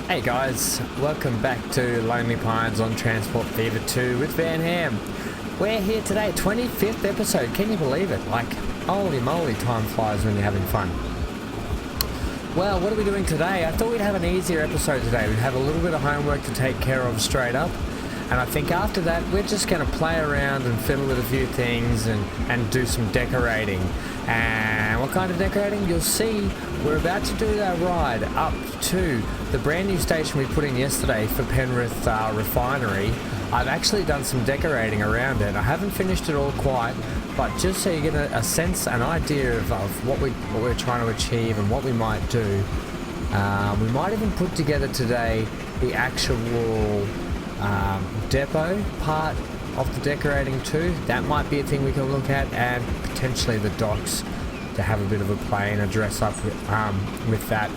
Hey guys, welcome back to Lonely Pines on Transport Fever 2 with Van Ham. We're here today, 25th episode, can you believe it? Like, holy moly, time flies when you're having fun. Well, what are we doing today? I thought we'd have an easier episode today. We'd have a little bit of homework to take care of straight up. And I think after that, we're just going to play around and fiddle with a few things and do some decorating. And what kind of decorating? You'll see we're about to do a ride up to the brand new station we put in yesterday for Penrith Refinery. I've actually done some decorating around it. I haven't finished it all quite, but just so you get a sense, an idea of what we're trying to achieve and what we might do. We might even put together today the actual depot part of the decorating too. That might be a thing we can look at, and potentially the docks to have a bit of a play and a dress up with that,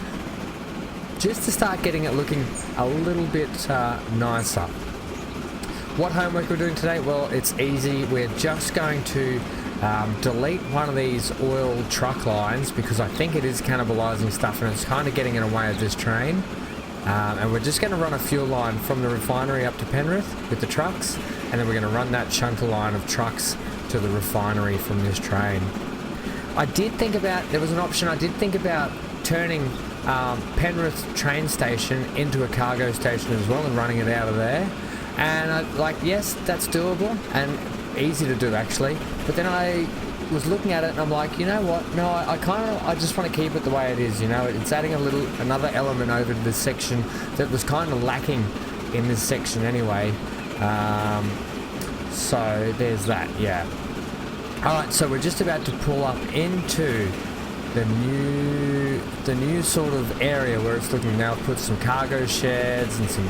just to start getting it looking a little bit nicer. What homework we're doing today? Well, it's easy. We're just going to delete one of these oil truck lines because I think it is cannibalizing stuff and it's kind of getting in the way of this train. And we're just going to run a fuel line from the refinery up to Penrith with the trucks, and then we're going to run that shunter line of trucks to the refinery from this train. I did think about, there was an option, I did think about turning Penrith train station into a cargo station as well and running it out of there. And yes, that's doable and easy to do actually. But then I was looking at it and I'm like, you know what? No, I just want to keep it the way it is. You know, it's adding another element over to this section that was kind of lacking in this section anyway. So there's that. Yeah. All right. So we're just about to pull up into the new sort of area where it's looking now. Put some cargo sheds and some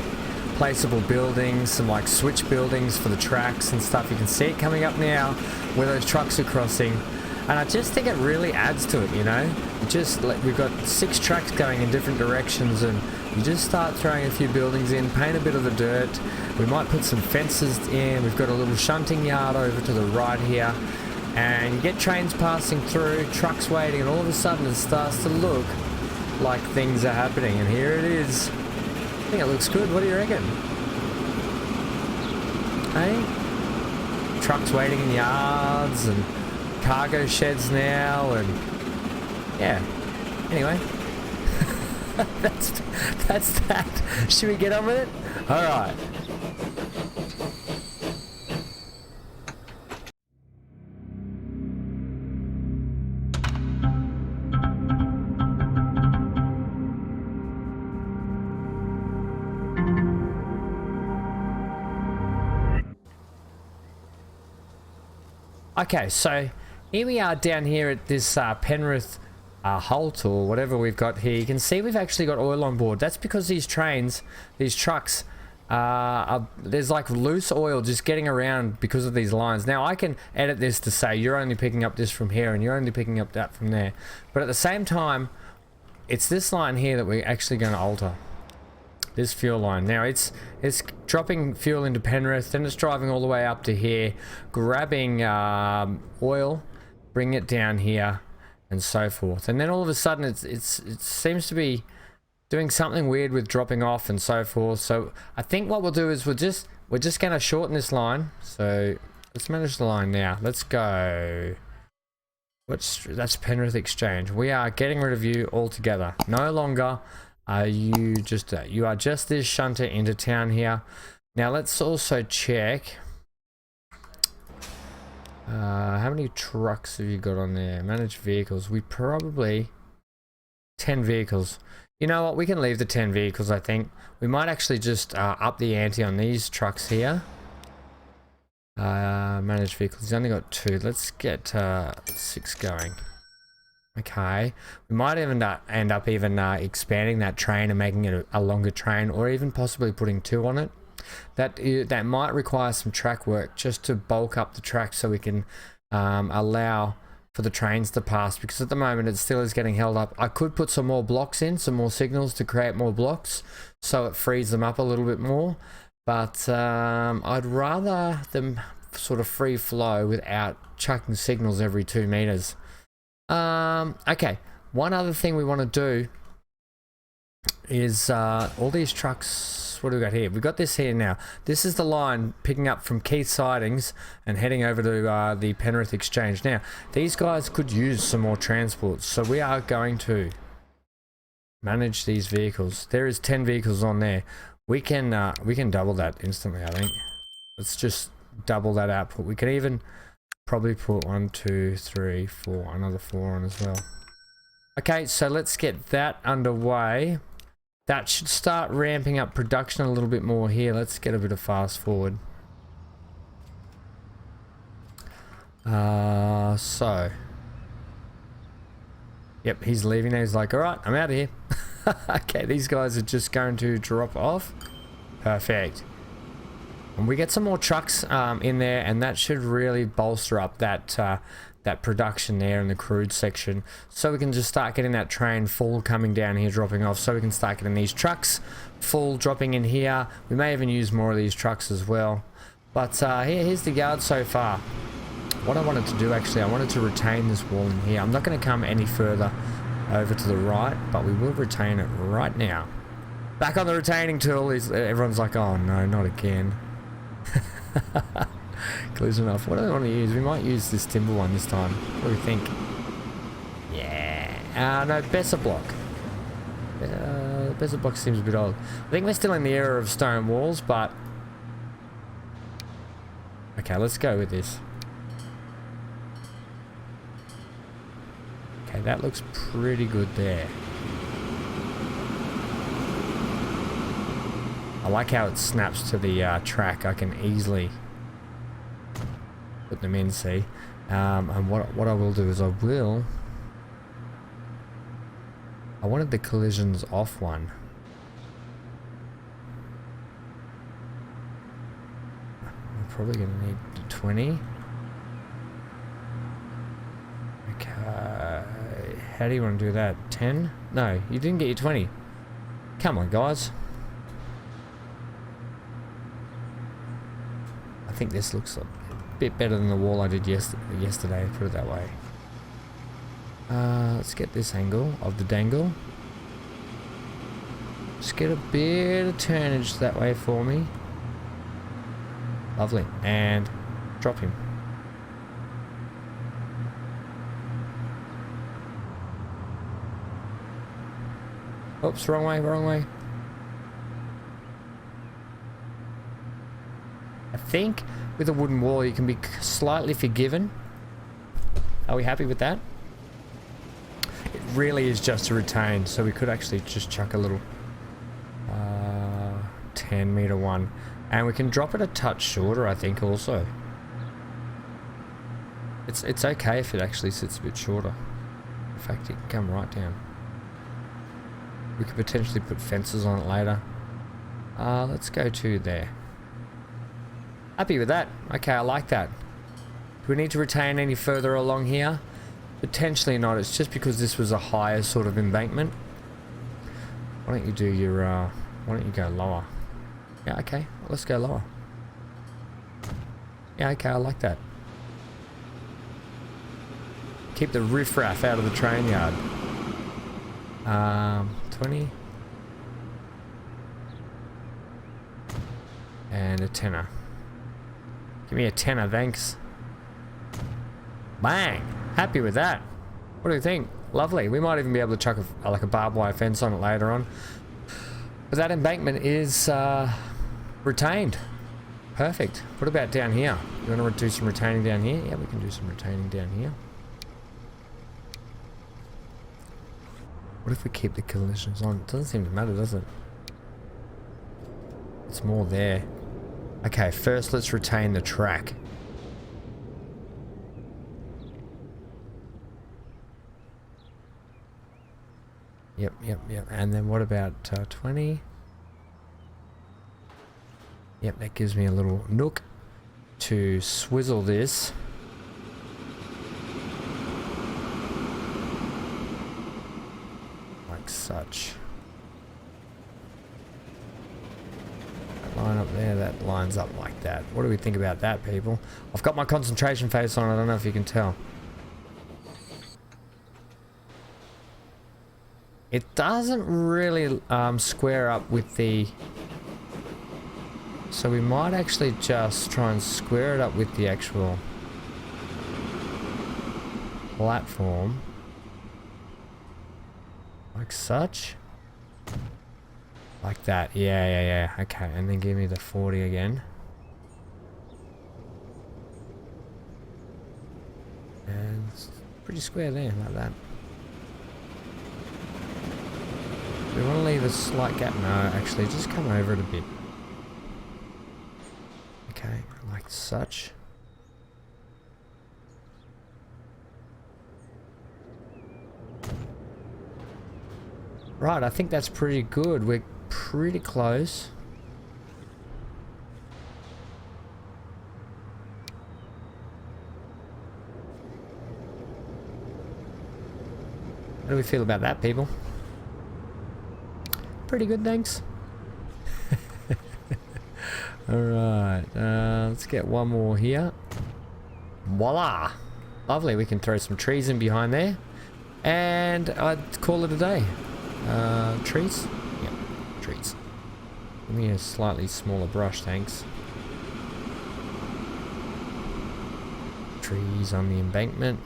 placeable buildings, some like switch buildings for the tracks and stuff. You can see it coming up now where those trucks are crossing, and I just think it really adds to it, you know. Just like we've got 6 tracks going in different directions, and you just start throwing a few buildings in, paint a bit of the dirt. We might put some fences in. We've got a little shunting yard over to the right here, and you get trains passing through, trucks waiting, and all of a sudden it starts to look like things are happening. And here it is. I think it looks good. What do you reckon? Hey? Trucks waiting in yards and cargo sheds now, and yeah. Anyway, that's that. Should we get on with it? All right. Okay, so here we are down here at this Penrith Holt or whatever we've got here. You can see we've actually got oil on board. That's because these trains, these trucks, there's like loose oil just getting around because of these lines. Now I can edit this to say you're only picking up this from here and you're only picking up that from there. But at the same time, it's this line here that we're actually going to alter. This fuel line. Now it's dropping fuel into Penrith, then it's driving all the way up to here, grabbing oil, bringing it down here, and so forth. And then all of a sudden it seems to be doing something weird with dropping off and so forth. So I think what we'll do is we're just going to shorten this line. So let's manage the line now. Let's go. That's Penrith Exchange. We are getting rid of you altogether. No longer. You are just this shunter into town here. Now let's also check how many trucks have you got on there? Manage vehicles. We probably 10 vehicles. You know what? We can leave the 10 vehicles. I think we might actually just up the ante on these trucks here. Manage vehicles. He's only got 2. Let's get 6 going. Okay, we might even end up expanding that train and making it a longer train, or even possibly putting 2 on it. That might require some track work just to bulk up the track so we can allow for the trains to pass, because at the moment it still is getting held up. I could put some more blocks in, some more signals to create more blocks so it frees them up a little bit more, but I'd rather them sort of free flow without chucking signals every 2 meters. Okay, one other thing we want to do is all these trucks. What do we got here? We've got this here now. This is the line picking up from Keith Sidings and heading over to the Penrith Exchange. Now, these guys could use some more transport, so we are going to manage these vehicles. There is 10 vehicles on there. We can double that instantly, I think. Let's just double that output. We can even probably put 1, 2, 3, 4, another 4 on as well. Okay, so let's get that underway. That should start ramping up production a little bit more here. Let's get a bit of fast forward. So. Yep, he's leaving now. He's like, all right, I'm out of here. Okay, these guys are just going to drop off. Perfect. And we get some more trucks in there, and that should really bolster up that that production there in the crude section, so we can just start getting that train full coming down here, dropping off, so we can start getting these trucks full dropping in here. We may even use more of these trucks as well. But here's the yard so far. What I wanted to do, actually, I wanted to retain this wall in here. I'm not going to come any further over to the right, but we will retain it right now. Back on the retaining tool. Everyone's like, oh no, not again. Collision off. What do we want to use? We might use this timber one this time. What do we think? Yeah. No, Besser block. Besser block seems a bit old. I think we're still in the era of stone walls, but... Okay, let's go with this. Okay, that looks pretty good there. I like how it snaps to the track. I can easily put them in, see. And what I will do is I wanted the collisions off one. I'm probably going to need 20. Okay. How do you want to do that? 10? No, you didn't get your 20. Come on, guys. I think this looks a bit better than the wall I did yesterday, put it that way. Let's get this angle of the dangle. Just get a bit of turnage that way for me. Lovely. And drop him. Oops, wrong way, wrong way. I think with a wooden wall you can be slightly forgiven. Are we happy with that? It really is just to retain, so we could actually just chuck a little 10 meter one, and we can drop it a touch shorter, I think. Also, it's okay if it actually sits a bit shorter. In fact, it can come right down. We could potentially put fences on it later. Let's go to there. Happy with that. Okay, I like that. Do we need to retain any further along here? Potentially not. It's just because this was a higher sort of embankment. Why don't you do your, why don't you go lower? Yeah, okay. Let's go lower. Yeah, okay, I like that. Keep the riffraff out of the train yard. 20. And a tenner. Give me a tenner, thanks. Bang! Happy with that. What do you think? Lovely. We might even be able to chuck like a barbed wire fence on it later on. But that embankment is retained. Perfect. What about down here? You want to do some retaining down here? Yeah, we can do some retaining down here. What if we keep the collisions on? It doesn't seem to matter, does it? It's more there. Okay, first let's retain the track. Yep. And then what about 20? Yep, that gives me a little nook to swizzle this. Like such. That line up there, that lines up like that. What do we think about that, people? I've got my concentration face on, I don't know if you can tell. It doesn't really square up with the... So we might actually just try and square it up with the actual platform. Like such. Like that. Yeah. Okay, and then give me the 40 again. And it's pretty square there, like that. We want to leave a slight gap. No, actually, just come over it a bit. Okay, like such. Right, I think that's pretty good. We're pretty close. How do we feel about that, people? Pretty good, thanks. Alright, let's get one more here. Voila! Lovely, we can throw some trees in behind there. And I'd call it a day. Trees? Yep, trees. Give me a slightly smaller brush, thanks. Trees on the embankment.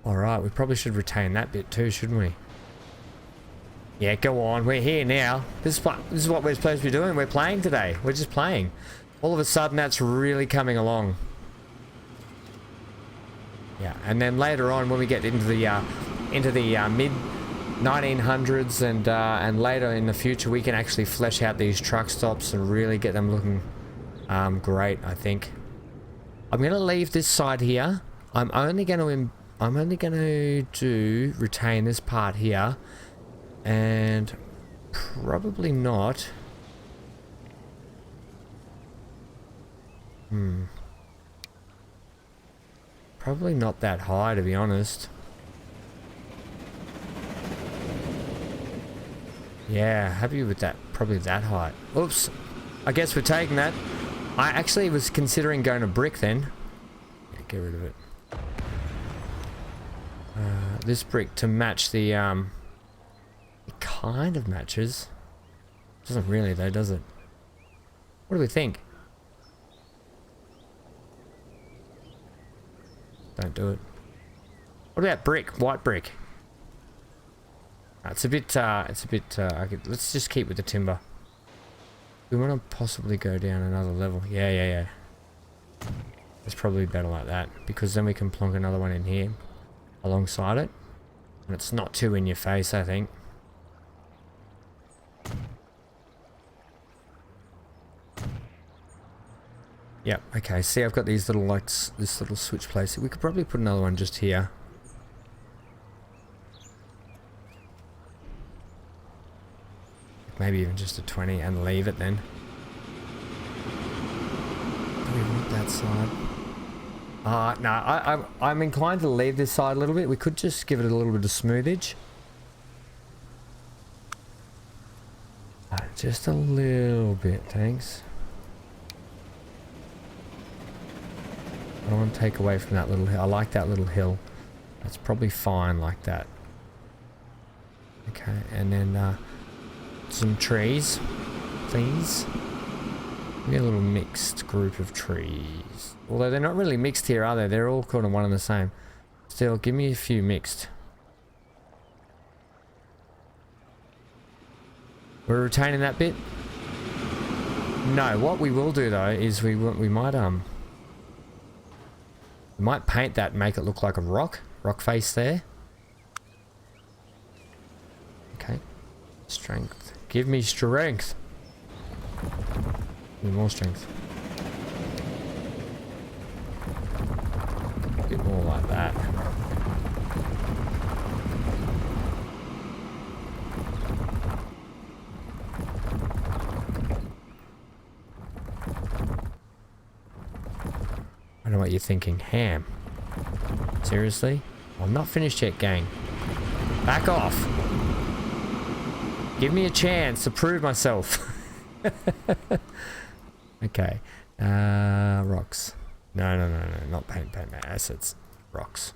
Alright, we probably should retain that bit too, shouldn't we? Yeah, go on. We're here now. This is what we're supposed to be doing. We're playing today. We're just playing. All of a sudden, that's really coming along. Yeah, and then later on, when we get into the mid 1900s and later in the future, we can actually flesh out these truck stops and really get them looking great. I think. I'm gonna leave this side here. I'm only gonna retain this part here. And probably not. Probably not that high, to be honest. Yeah, happy with that. Probably that height. Oops. I guess we're taking that. I actually was considering going to brick then. Yeah, get rid of it. This brick to match the it kind of matches. Doesn't really though, does it? What do we think? Don't do it. What about brick? White brick? It's a bit, let's just keep with the timber. We want to possibly go down another level. Yeah. It's probably better like that, because then we can plonk another one in here alongside it. And it's not too in your face, I think. Yep, okay, see I've got these little lights, this little switch place. We could probably put another one just here. Maybe even just a 20 and leave it then. Do we want that side? No, I'm inclined to leave this side a little bit. We could just give it a little bit of smoothage. Just a little bit, thanks. I don't want to take away from that little hill. I like that little hill. That's probably fine like that. Okay, and then some trees, please. Give me a little mixed group of trees. Although they're not really mixed here, are they? They're all kind of one and the same. Still, give me a few mixed. We're retaining that bit? No, what we will do though is we might paint that and make it look like a rock face there. Okay. Strength. Give me strength. Give me more strength. A bit more like that. I know what you're thinking. Ham. Seriously? I'm not finished yet, gang. Back off. Give me a chance to prove myself. Okay. Rocks. No, not paint, assets. Rocks.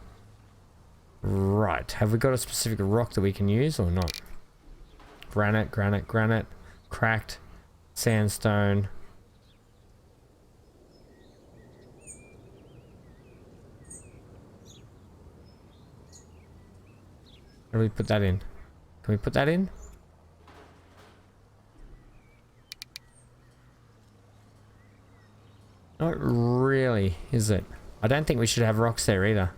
Right. Have we got a specific rock that we can use or not? Granite. Cracked. Sandstone. How do we put that in? Can we put that in? Not really, is it? I don't think we should have rocks there either.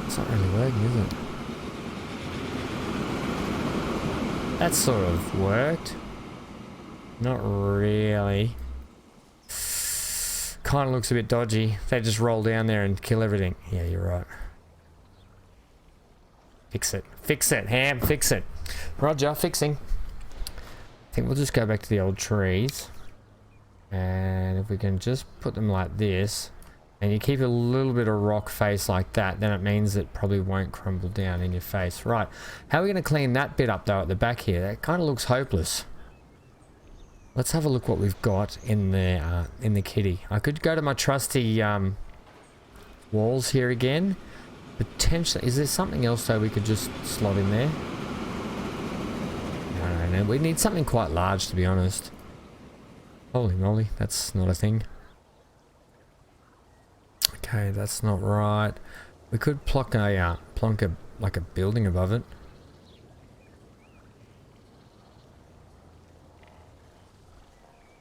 It's not really working, is it? That sort of worked. Not really. Kind of looks a bit dodgy. They just roll down there and kill everything. Yeah, you're right. Fix it. Fix it, Ham. Fix it. Roger, fixing. I think we'll just go back to the old trees. And if we can just put them like this, and you keep a little bit of rock face like that, then it means it probably won't crumble down in your face. Right. How are we going to clean that bit up though at the back here? That kind of looks hopeless. Let's have a look what we've got in the kitty. I could go to my trusty walls here again. Potentially, is there something else though we could just slot in there? No. We need something quite large, to be honest. Holy moly, that's not a thing. Okay, that's not right. We could plonk a like a building above it.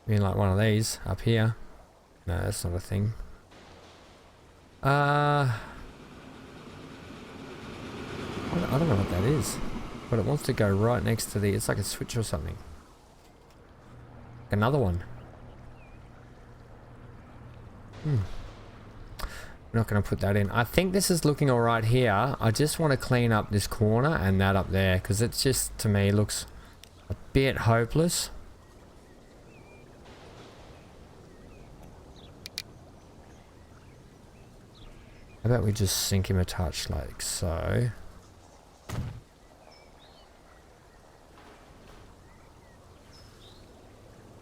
I mean, like one of these up here. No, that's not a thing. I don't know what that is, but it wants to go right next to the. It's like a switch or something. Another one. We're not going to put that in. I think this is looking all right here. I just want to clean up this corner and that up there because it's just, to me, looks a bit hopeless. How about we just sink him a touch like so?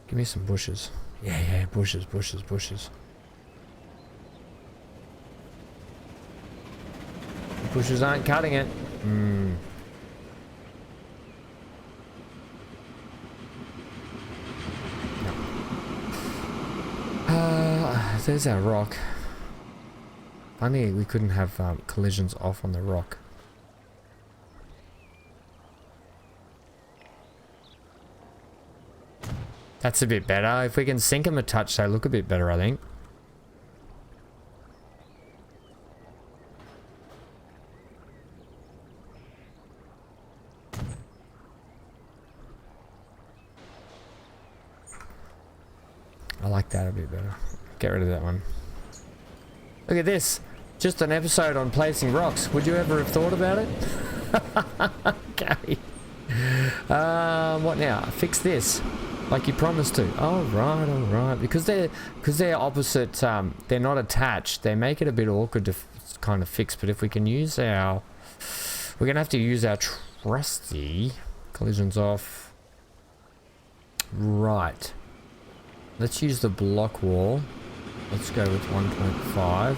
Give me some bushes. Yeah, bushes. The bushes aren't cutting it. There's our rock. Funny we couldn't have collisions off on the rock. That's a bit better. If we can sink them a touch, they look a bit better, I think. I like that a bit better. Get rid of that one. Look at this. Just an episode on placing rocks. Would you ever have thought about it? Okay. What now? Fix this. Like you promised to. All right. Because they're opposite. They're not attached. They make it a bit awkward to kind of fix. But if we can use our, we're gonna have to use our trusty collisions off. Right. Let's use the block wall. Let's go with 1.5.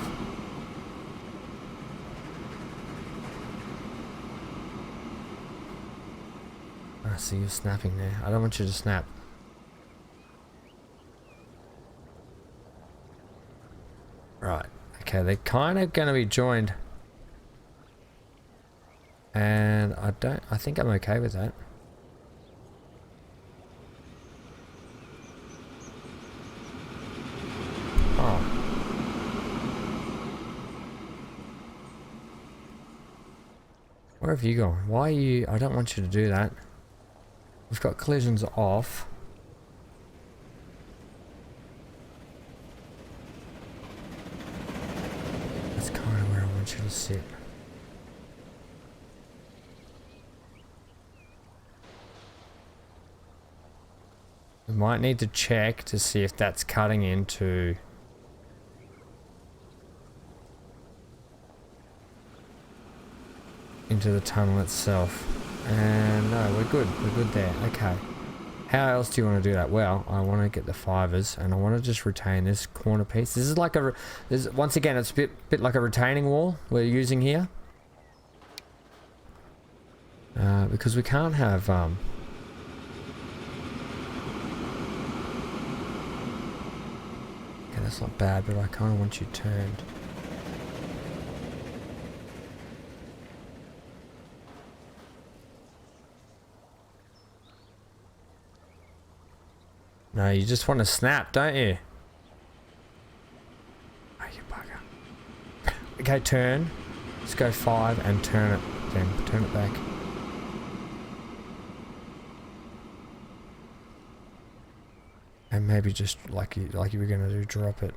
I see you snapping there. I don't want you to snap. Right. Okay, they're kind of going to be joined. And I think I'm okay with that. Oh. Where have you gone? Why are you... I don't want you to do that. We've got collisions off. That's kind of where I want you to sit. We might need to check to see if that's cutting into... into the tunnel itself. And no, we're good there. Okay. How else do you want to do that? Well, I want to get the fibers and I want to just retain this corner piece. This is like once again, it's a bit like a retaining wall we're using here. Because we can't have, okay, that's not bad, but I kind of want you turned. No, you just want to snap, don't you? Oh, you bugger. Okay, turn. Let's go 5 and turn it. Then turn it back. And maybe just like you were gonna do, drop it.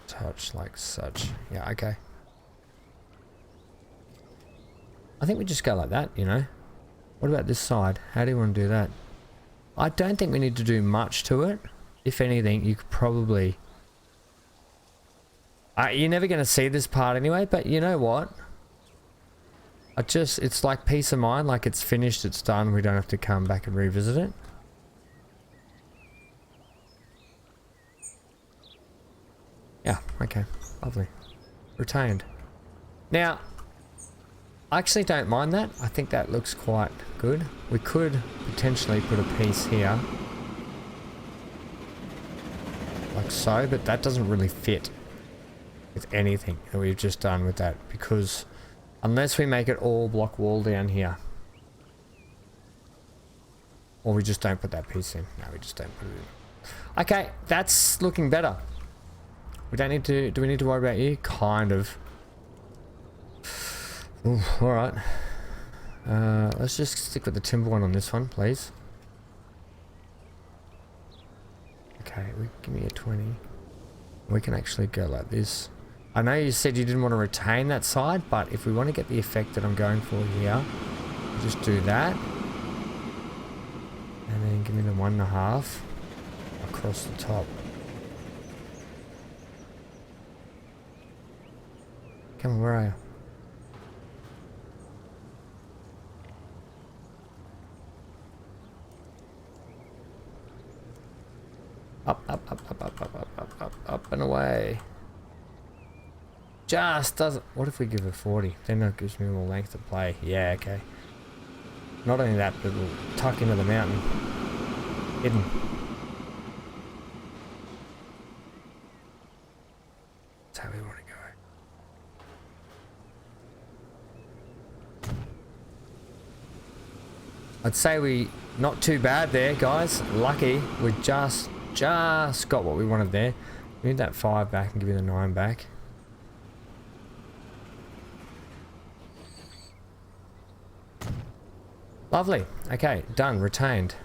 Touch like such. Yeah, okay. I think we just go like that, you know? What about this side? How do you want to do that? I don't think we need to do much to it. If anything, you could probably... you're never going to see this part anyway, but you know what? It's like peace of mind, like it's finished, it's done, we don't have to come back and revisit it. Yeah, okay, lovely. Retained. Now, I actually don't mind that. I think that looks quite good. We could potentially put a piece here. Like so, but that doesn't really fit with anything that we've just done with that. Because unless we make it all block wall down here. Or we just don't put that piece in. No, we just don't put it in. Okay, that's looking better. We don't need to... Do we need to worry about you? Kind of. Ooh, alright. Let's just stick with the timber one on this one, please. Okay, give me a 20. We can actually go like this. I know you said you didn't want to retain that side, but if we want to get the effect that I'm going for here, just do that. And then give me the 1.5 across the top. Come on, where are you? Up, up, up, up, up, up, up, up, up, up and away. Just doesn't... What if we give it 40? Then that gives me more length to play. Yeah, okay. Not only that, but we'll tuck into the mountain. Hidden. That's how we want to go. I'd say we... Not too bad there, guys. Lucky. We just got what we wanted there. We need that 5 back and give you the 9 back. Lovely. Okay, done. Retained.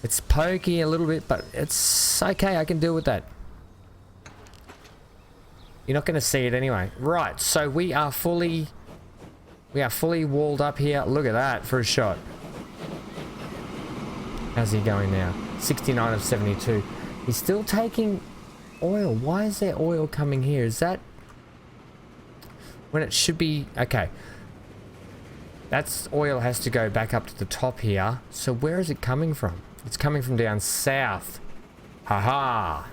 It's pokey a little bit, but it's okay. I can deal with that. You're not going to see it anyway. Right, so we are fully walled up here. Look at that for a shot. How's he going now? 69 of 72. He's still taking oil. Why is there oil coming here? Is that when it should be? Okay. That's oil has to go back up to the top here. So where is it coming from? It's coming from down south. Haha.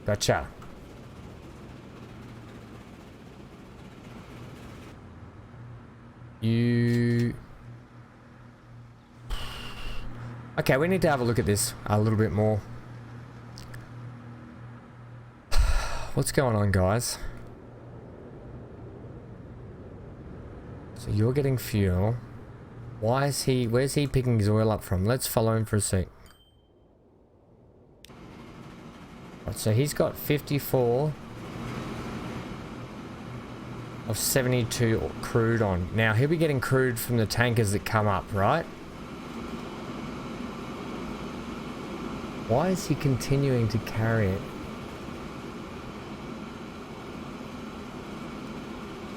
Gotcha. Okay, we need to have a look at this a little bit more. What's going on, guys? So you're getting fuel. Where's he picking his oil up from? Let's follow him for a sec. Right, so he's got 54 of 72 crude on. Now he'll be getting crude from the tankers that come up, right? Why is he continuing to carry it?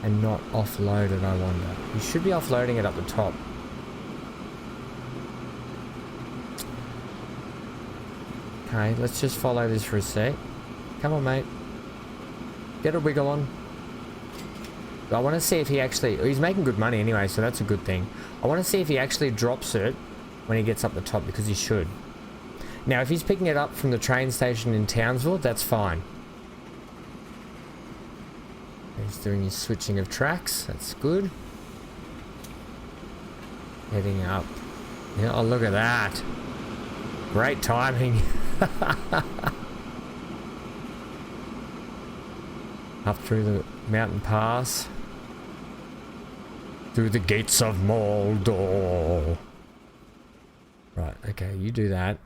And not offload it, I wonder. He should be offloading it up the top. Okay, let's just follow this for a sec. Come on, mate. Get a wiggle on. I want to see if he actually... He's making good money anyway, so that's a good thing. I want to see if he actually drops it when he gets up the top, because he should. Now, if he's picking it up from the train station in Townsville, that's fine. He's doing his switching of tracks. That's good. Heading up. Yeah, oh, look at that. Great timing. Up through the mountain pass. Through the gates of Mordor. Right, okay, you do that.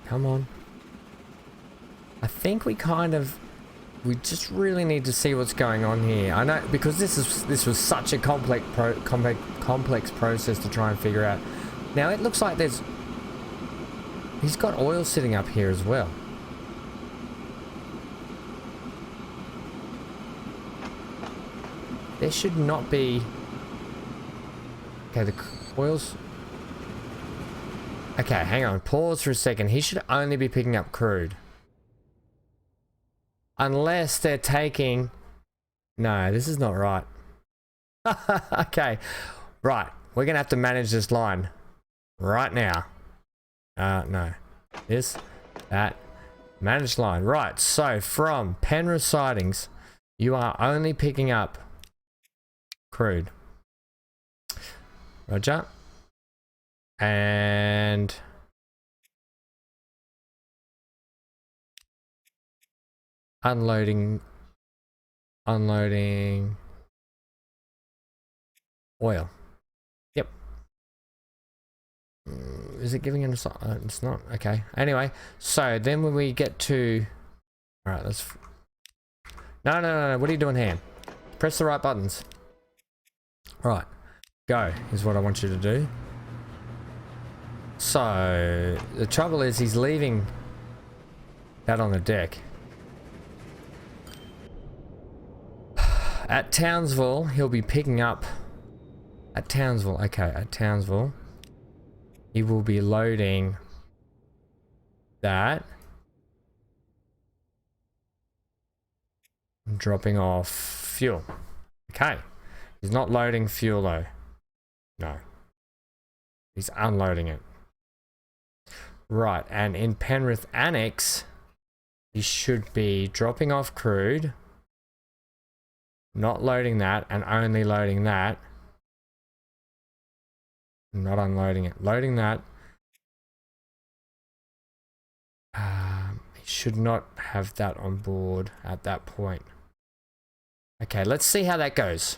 Come on. I think we just really need to see what's going on here. I know, because this was such a complex process to try and figure out. Now it looks like he's got oil sitting up here as well. There should not be... Okay, the oil's... Okay, hang on. Pause for a second. He should only be picking up crude. Unless they're taking... No, this is not right. Okay. Right. We're going to have to manage this line. Right now. No. This. That. Manage line. Right. So, from Penrith Sidings, you are only picking up crude. Roger. And... Unloading oil. Yep. Is it giving it a... it's not. Okay. Anyway, so then when we get to... Alright, let's... No. What are you doing here? Press the right buttons. Right. Go is what I want you to do. So, the trouble is he's leaving that on the deck. At Townsville, he'll be picking up... At Townsville, okay, at Townsville, he will be loading that. And dropping off fuel. Okay. He's not loading fuel though. No. He's unloading it. Right, and in Penrith Annex, he should be dropping off crude, not loading that, and only loading that. Not unloading it. Loading that. He should not have that on board at that point. Okay, let's see how that goes.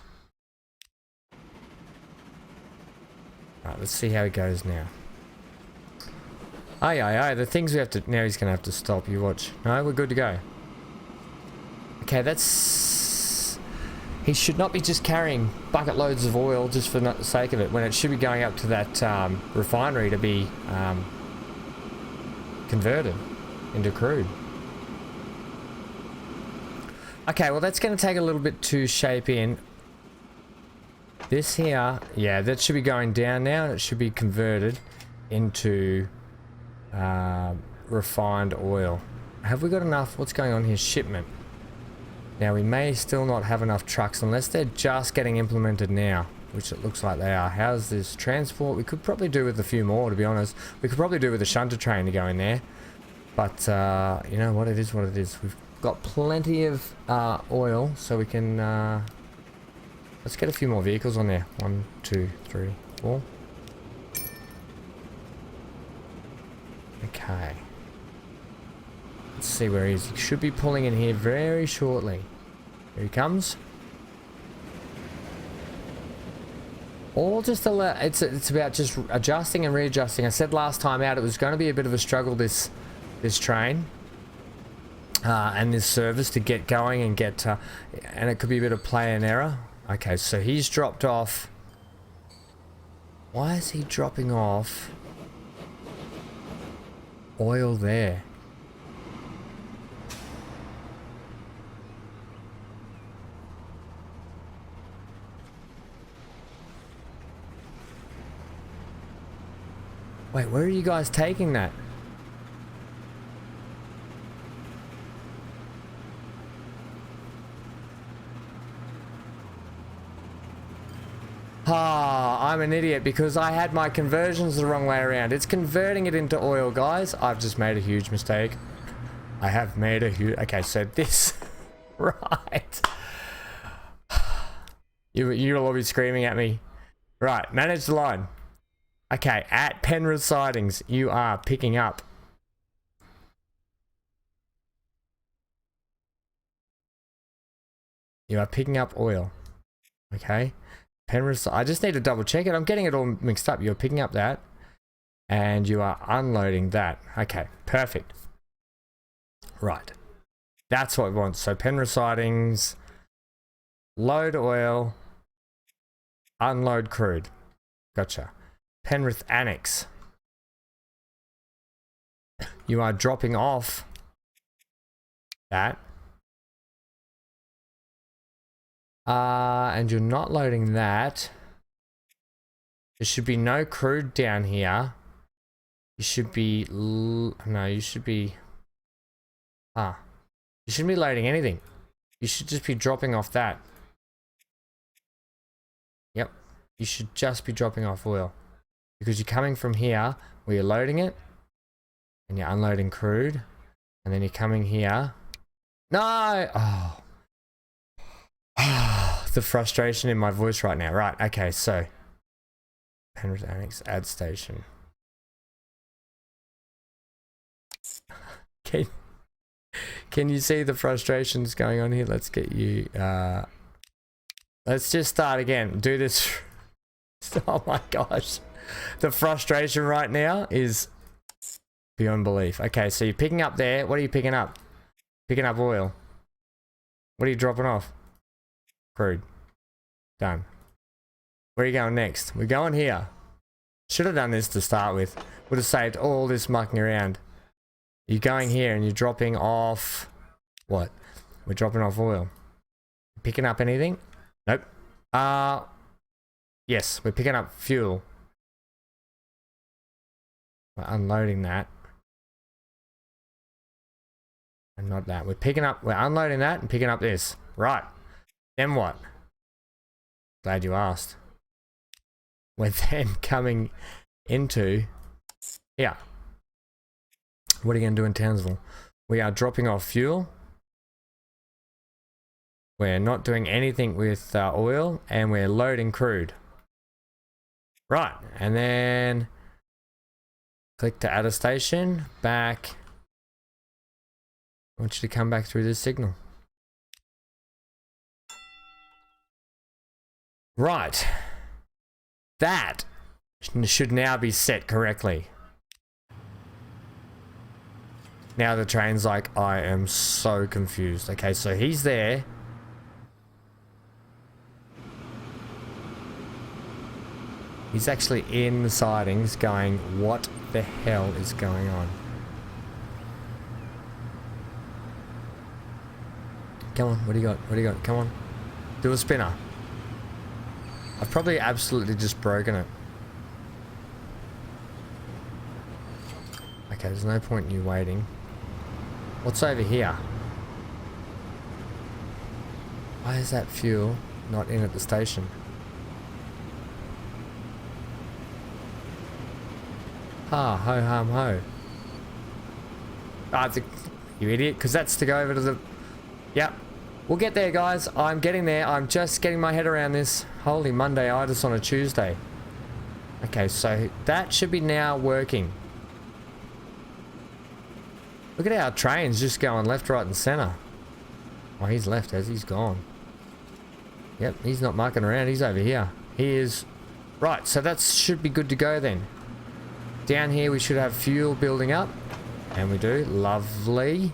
Alright, let's see how it goes now. Aye, the things we have to... Now he's going to have to stop. You watch. No, we're good to go. Okay, that's... He should not be just carrying bucket loads of oil just for the sake of it, when it should be going up to that refinery to be converted into crude. Okay, well that's going to take a little bit to shape in. This here, yeah, that should be going down now. It should be converted into refined oil. Have we got enough? What's going on here? Shipment. Now we may still not have enough trucks unless they're just getting implemented now, which it looks like they are. How's this transport? We could probably do with a few more, to be honest. We could probably do with a shunter train to go in there. But you know what, it is what it is. We've got plenty of oil, so we can let's get a few more vehicles on there. 1, 2, 3, 4. Okay. Let's see where he is. He should be pulling in here very shortly. Here he comes. All just it's about just adjusting and readjusting. I said last time out it was going to be a bit of a struggle, this train and this service to get going and get and it could be a bit of play and error. Okay, so he's dropped off. Why is he dropping off oil there? Wait, where are you guys taking that? Ah, I'm an idiot because I had my conversions the wrong way around. It's converting it into oil, guys. I've just made a huge mistake. I have made a huge... Okay, so this... Right. You'll all be screaming at me. Right, manage the line. Okay, at Penrith Sidings, you are picking up. You are picking up oil. Okay. Penrith, I just need to double check it. I'm getting it all mixed up. You're picking up that. And you are unloading that. Okay, perfect. Right. That's what we want. So Penrith Sidings, load oil, unload crude. Gotcha. Penrith Annex. You are dropping off that. And you're not loading that. There should be no crude down here. You should be... No, you should be... You shouldn't be loading anything. You should just be dropping off that. Yep. You should just be dropping off oil. Because you're coming from here, where you're loading it, and you're unloading crude, and then you're coming here. No! Oh. The frustration in my voice right now. Right, okay, so Penrith Annex add station. Can you see the frustrations going on here? Let's get you let's just start again. Do this. Oh my gosh. The frustration right now is beyond belief. Okay, so you're picking up there. What are you picking up? Picking up oil. What are you dropping off? Crude. Done. Where are you going next? We're going here. Should have done this to start with. Would have saved all this mucking around. You're going here and you're dropping off... What? We're dropping off oil. Picking up anything? Nope. Yes, we're picking up fuel. We're unloading that. And not that. We're unloading that and picking up this. Right. Then what? Glad you asked. We're then coming into here. What are you going to do in Townsville? We are dropping off fuel. We're not doing anything with oil, and we're loading crude. Right, and then click to add a station. Back. I want you to come back through this signal. Right. That should now be set correctly. Now the train's like, I am so confused. Okay, so he's there. He's actually in the sidings going, what the hell is going on? Come on, what do you got? What do you got? Come on. Do a spinner. I've probably absolutely just broken it. Okay, there's no point in you waiting. What's over here? Why is that fuel not in at the station? Ha, ho, hum, ho. Ah, you idiot, because that's to go over to the... Yep. We'll get there, guys. I'm getting there. I'm just getting my head around this. Holy Monday-itis on a Tuesday. Okay, so that should be now working. Look at our trains just going left, right, and center. Oh, he's left, has he? He's gone. Yep, he's not mucking around. He's over here. He is... Right, so that should be good to go then. Down here we should have fuel building up. And we do. Lovely.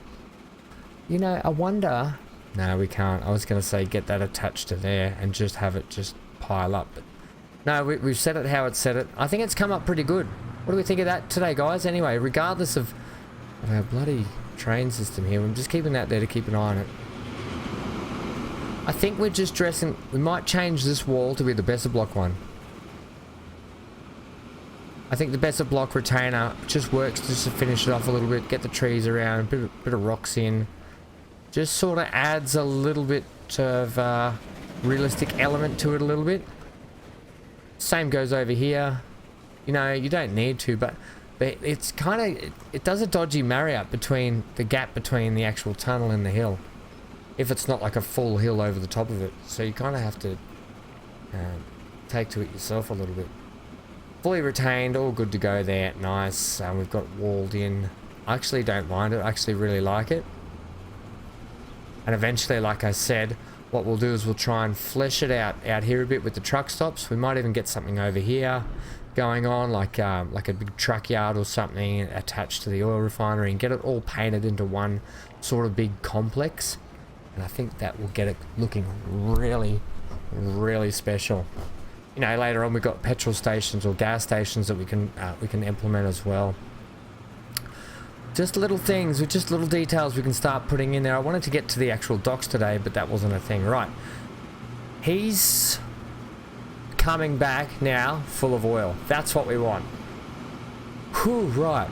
You know, I wonder... No, we can't. I was going to say get that attached to there and just have it just pile up. But no, we've set it how it's set it. I think it's come up pretty good. What do we think of that today, guys? Anyway, regardless of our bloody train system here, I'm just keeping that there to keep an eye on it. I think we're just dressing... We might change this wall to be the Besser block one. I think the better block retainer just works just to finish it off a little bit, get the trees around, a bit of rocks in. Just sort of adds a little bit of realistic element to it a little bit. Same goes over here. You know, you don't need to, but it's kind of, it does a dodgy marry-up between the gap between the actual tunnel and the hill. If it's not like a full hill over the top of it. So you kind of have to take to it yourself a little bit. Fully retained, all good to go there. Nice. We've got walled in. I actually don't mind it. I actually really like it. And eventually, like I said, what we'll do is we'll try and flesh it out here a bit with the truck stops. We might even get something over here going on, like a big truck yard or something attached to the oil refinery, and get it all painted into one sort of big complex. And I think that will get it looking really, really special. You know, later on we've got petrol stations or gas stations that we can implement as well. Just little things with just little details we can start putting in there. I wanted to get to the actual docks today, but that wasn't a thing. Right. He's coming back now full of oil. That's what we want. Whew, right.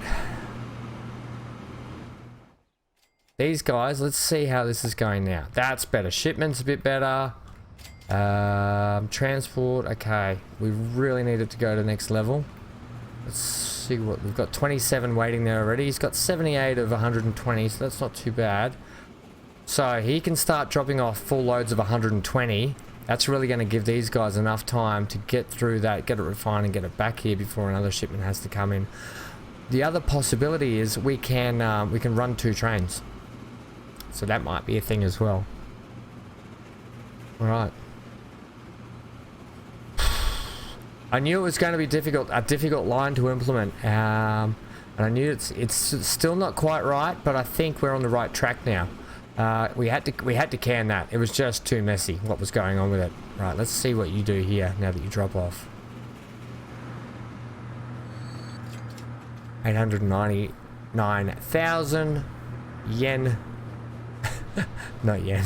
These guys, let's see how this is going now. That's better. Shipment's a bit better. Transport, okay. We really need it to go to the next level. Let's see what we've got. 27 waiting there already. He's got 78 of 120, so that's not too bad. So he can start dropping off full loads of 120. That's really going to give these guys enough time to get through that, get it refined and get it back here before another shipment has to come in. The other possibility is we can run 2 trains. So that might be a thing as well. Alright. I knew it was going to be a difficult line to implement. And I knew it's still not quite right, but I think we're on the right track now. We had to can that. It was just too messy what was going on with it. Right, let's see what you do here now that you drop off. 899,000 yen. Not yen.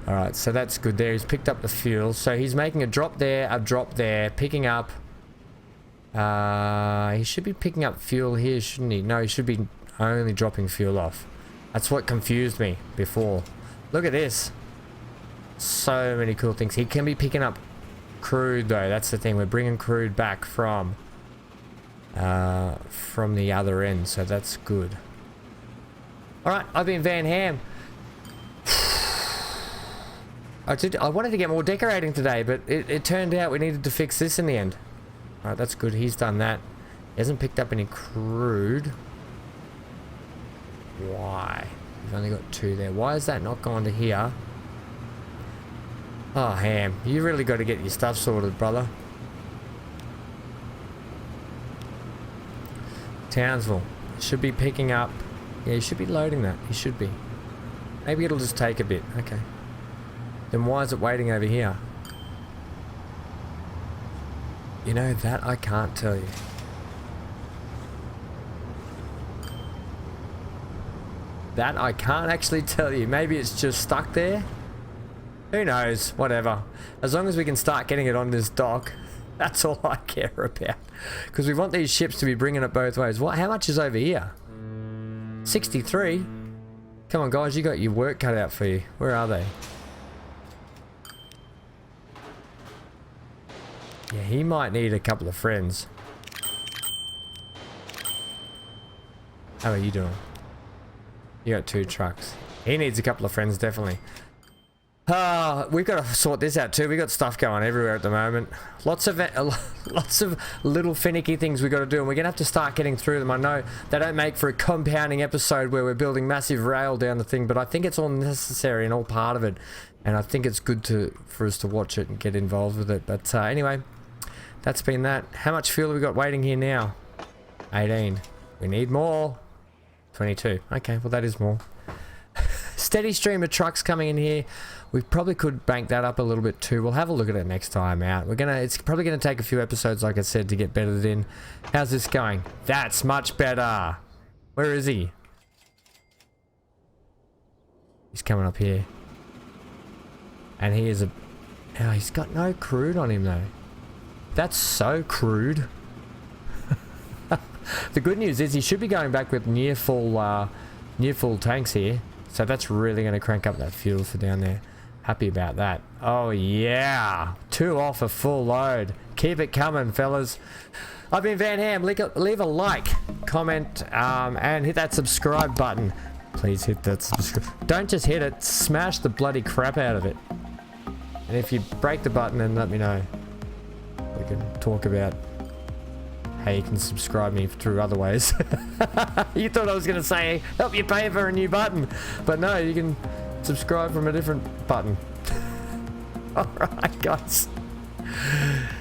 Alright, so that's good there. He's picked up the fuel. So he's making a drop there, picking up. He should be picking up fuel here, shouldn't he? No, he should be only dropping fuel off. That's what confused me before. Look at this. So many cool things. He can be picking up crude though. That's the thing. We're bringing crude back from the other end. So that's good. Alright, I've been Van Ham. I wanted to get more decorating today, but it turned out we needed to fix this in the end. Alright, that's good. He's done that. He hasn't picked up any crude. Why? We've only got 2 there. Why is that not gone to here? Oh, Ham. You really got to get your stuff sorted, brother. Townsville. Should be picking up. Yeah, you should be loading that. You should be. Maybe it'll just take a bit. Okay. Then why is it waiting over here? You know, that I can't tell you. That I can't actually tell you. Maybe it's just stuck there. Who knows? Whatever. As long as we can start getting it on this dock, that's all I care about. Because we want these ships to be bringing it both ways. What? How much is over here? 63? Come on, guys. You got your work cut out for you. Where are they? Yeah, he might need a couple of friends. How are you doing? You got 2 trucks. He needs a couple of friends, definitely. We've got to sort this out too. We got stuff going everywhere at the moment. Lots of little finicky things we got to do, and we're gonna have to start getting through them. I know they don't make for a compounding episode where we're building massive rail down the thing, but I think it's all necessary and all part of it, and I think it's good for us to watch it and get involved with it. But anyway, that's been that. How much fuel have we got waiting here now? 18. We need more. 22. Okay, well that is more. Steady stream of trucks coming in here. We probably could bank that up a little bit too. We'll have a look at it next time out. It's probably gonna take a few episodes, like I said, to get bettered in. How's this going? That's much better. Where is he? He's coming up here. And he is he's got no crude on him though. That's so crude. The good news is he should be going back with near full tanks here. So that's really going to crank up that fuel for down there. Happy about that. Oh yeah, 2 off a full load. Keep it coming, fellas. I've been Van Ham. Leave a like, comment, and hit that subscribe button. Please hit that subscribe. Don't just hit it, smash the bloody crap out of it. And if you break the button, then let me know. We can talk about how you can subscribe me through other ways. You thought I was going to say help you pay for a new button, but no, you can subscribe from a different button. Alright guys,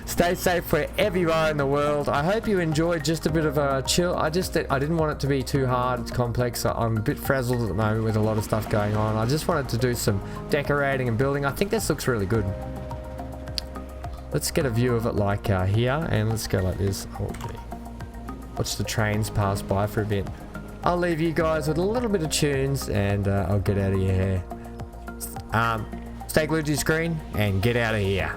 stay safe wherever you are in the world. I hope you enjoyed just a bit of a chill. I didn't want it to be too hard. It's complex. I'm a bit frazzled at the moment with a lot of stuff going on. I just wanted to do some decorating and building. I think this looks really good. Let's get a view of it like here, and let's go like this. Oh, watch the trains pass by for a bit. I'll leave you guys with a little bit of tunes, and I'll get out of your hair. Stay glued to your screen and get out of here.